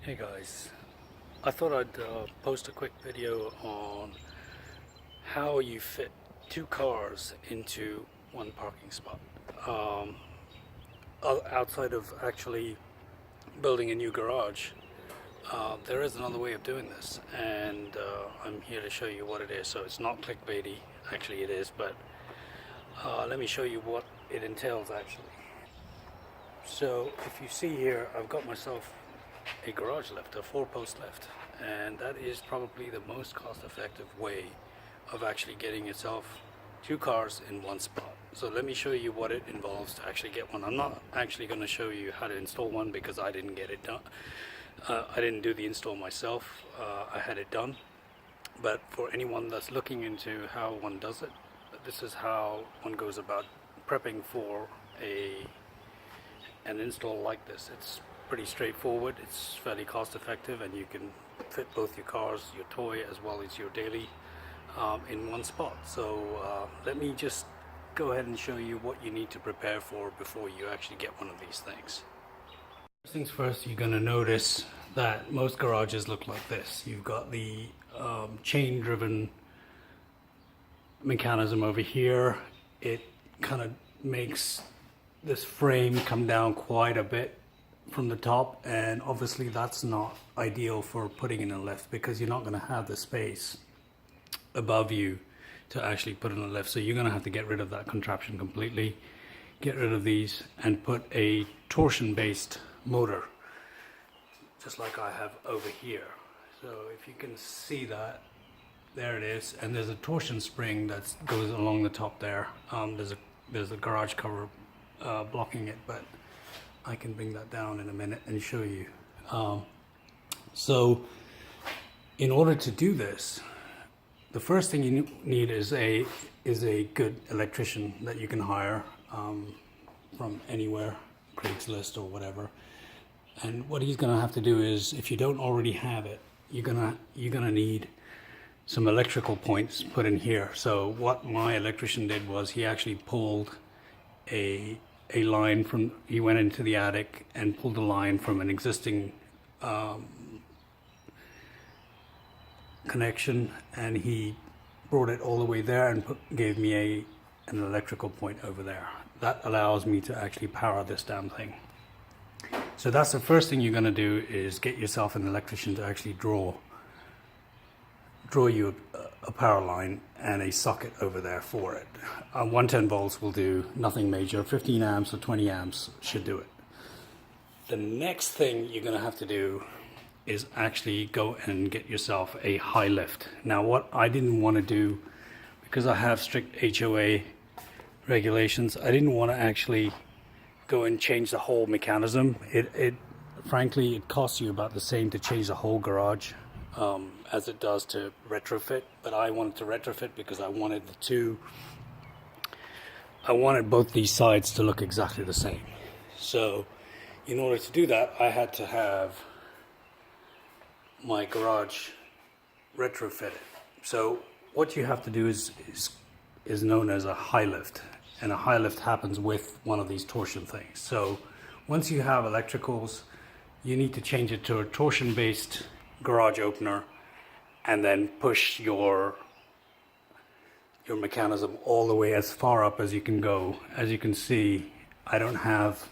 Hey guys, I thought I'd post a quick video on how you fit two cars into one parking spot. Um, Outside of actually building a new garage, there is another way of doing this, and I'm here to show you what it is. So it's not clickbaity, actually it is, but let me show you what it entails actually. So if you see here, I've got myself a garage lift, a 4-post lift, and that is probably the most cost-effective way of actually getting yourself two cars in one spot. So let me show you what it involves to actually get one. I'm not actually going to show you how to install one because I didn't get it done. I didn't do the install myself. I had it done, but for anyone that's looking into how one does it, this is how one goes about prepping for an install like this. It's pretty straightforward, it's fairly cost effective, and you can fit both your cars, your toy as well as your daily in one spot. So let me just go ahead and show you what you need to prepare for before you actually get one of these things. First things first, you're going to notice that most garages look like this. You've got the chain driven mechanism over here. It kind of makes this frame come down quite a bit from the top, and obviously that's not ideal for putting in a lift because you're not going to have the space above you to actually put in a lift. So you're going to have to get rid of that contraption completely, get rid of these, and put a torsion based motor just like I have over here. So if you can see that, there it is, and there's a torsion spring that goes along the top there. There's a garage cover blocking it, but I can bring that down in a minute and show you. So in order to do this, the first thing you need is a good electrician that you can hire from anywhere, Craigslist or whatever. And what he's going to have to do is, if you don't already have it, you're gonna need some electrical points put in here. So what my electrician did was he actually pulled a line from, he went into the attic and pulled a line from an existing connection, and he brought it all the way there and gave me an electrical point over there. That allows me to actually power this damn thing. So that's the first thing you're going to do, is get yourself an electrician to actually draw you a power line and a socket over there for it. 110 volts will do, nothing major. 15 amps or 20 amps should do it. The next thing you're going to have to do is actually go and get yourself a high lift. Now what I didn't want to do, because I have strict HOA regulations, I didn't want to actually go and change the whole mechanism. Frankly, it costs you about the same to change the whole garage as it does to retrofit, but I wanted to retrofit because I wanted both these sides to look exactly the same. So in order to do that, I had to have my garage retrofitted. So what you have to do is known as a high lift, and a high lift happens with one of these torsion things. So once you have electricals, you need to change it to a torsion based garage opener, and then push your mechanism all the way as far up as you can go. As you can see, I don't have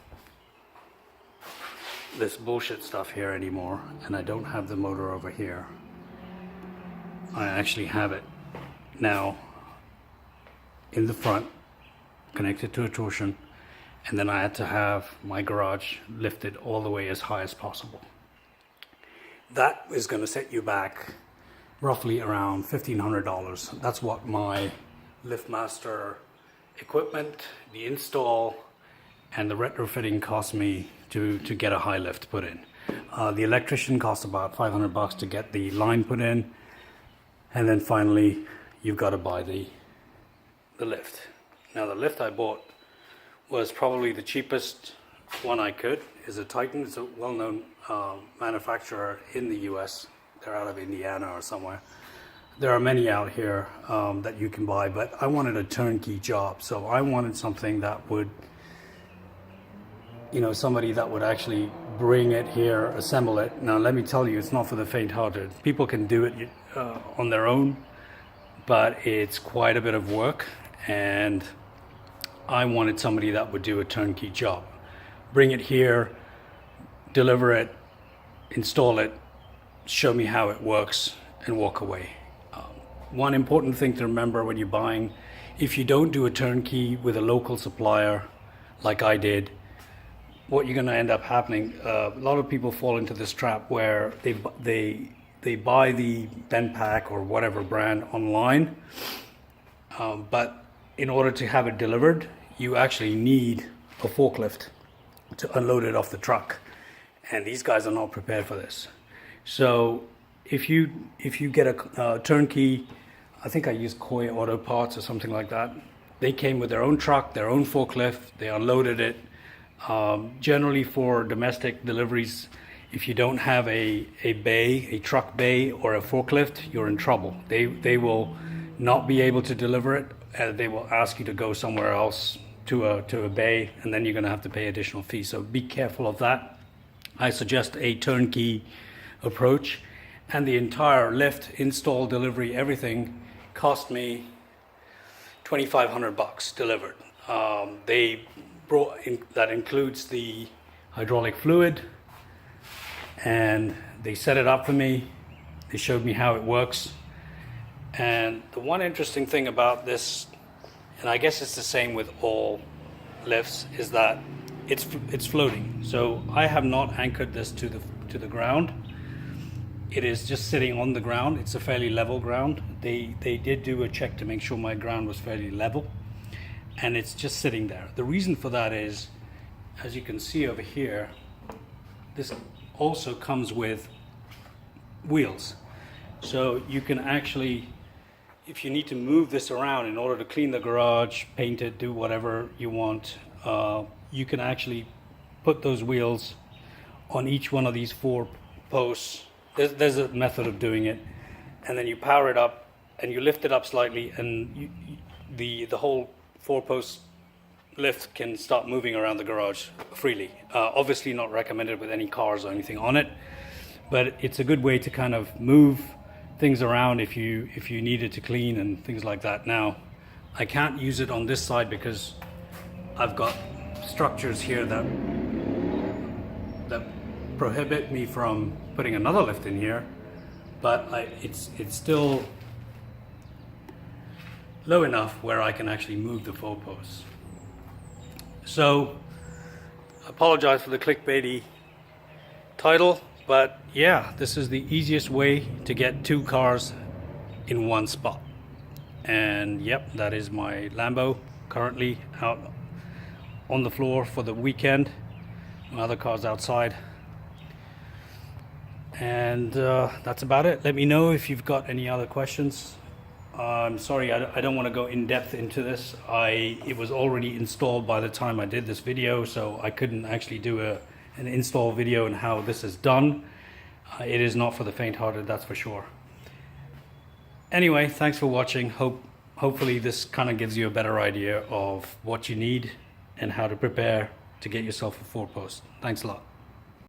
this bullshit stuff here anymore, and I don't have the motor over here. I actually have it now in the front, connected to a torsion, and then I had to have my garage lifted all the way as high as possible. That is going to set you back roughly around $1,500. That's what my LiftMaster equipment, the install, and the retrofitting cost me to get a high lift put in. The electrician cost about $500 to get the line put in, and then finally you've got to buy the lift. Now the lift I bought was probably the cheapest one I could. Is a Titan. It's a well-known manufacturer in the US. They're out of Indiana or somewhere. There are many out here that you can buy, but I wanted a turnkey job. So I wanted something that would somebody that would actually bring it here, assemble it. Now, let me tell you, it's not for the faint-hearted. People can do it on their own, but it's quite a bit of work, and I wanted somebody that would do a turnkey job. Bring it here, deliver it, install it, show me how it works, and walk away. One important thing to remember when you're buying, if you don't do a turnkey with a local supplier, like I did, what you're going to end up happening, a lot of people fall into this trap where they buy the bend pack or whatever brand online, but in order to have it delivered, you actually need a forklift to unload it off the truck, and these guys are not prepared for this. So if you get a turnkey, I think I used Koi Auto Parts or something like that. They came with their own truck, their own forklift, they unloaded it. Generally for domestic deliveries, if you don't have a truck bay or a forklift, you're in trouble. They will not be able to deliver it, and they will ask you to go somewhere else to a bay, and then you're going to have to pay additional fees. So be careful of that. I suggest a turnkey approach, and the entire lift, install, delivery, everything cost me $2,500 delivered. They brought in, that includes the hydraulic fluid, and they set it up for me. They showed me how it works. And the one interesting thing about this, and I guess it's the same with all lifts, is that it's floating. So I have not anchored this to the ground. It is just sitting on the ground. It's a fairly level ground. They did do a check to make sure my ground was fairly level, and it's just sitting there. The reason for that is, as you can see over here, this also comes with wheels. So you can actually, if you need to move this around in order to clean the garage, paint it, do whatever you want, you can actually put those wheels on each one of these 4 posts. There's a method of doing it, and then you power it up and you lift it up slightly, and the whole 4-post lift can start moving around the garage freely. Obviously not recommended with any cars or anything on it, but it's a good way to kind of move things around if you needed to clean and things like that. Now, I can't use it on this side because I've got structures here that prohibit me from putting another lift in here, but it's still low enough where I can actually move the 4 posts. So I apologize for the clickbaity title, but yeah, this is the easiest way to get 2 cars in one spot. And yep, that is my Lambo currently out on the floor for the weekend. My other car's outside. And that's about it. Let me know if you've got any other questions. I'm sorry, I don't want to go in depth into this. It was already installed by the time I did this video, so I couldn't actually do an install video on how this is done. It is not for the faint-hearted, that's for sure. Anyway, thanks for watching. Hopefully this kind of gives you a better idea of what you need and how to prepare to get yourself a 4-post. Thanks a lot.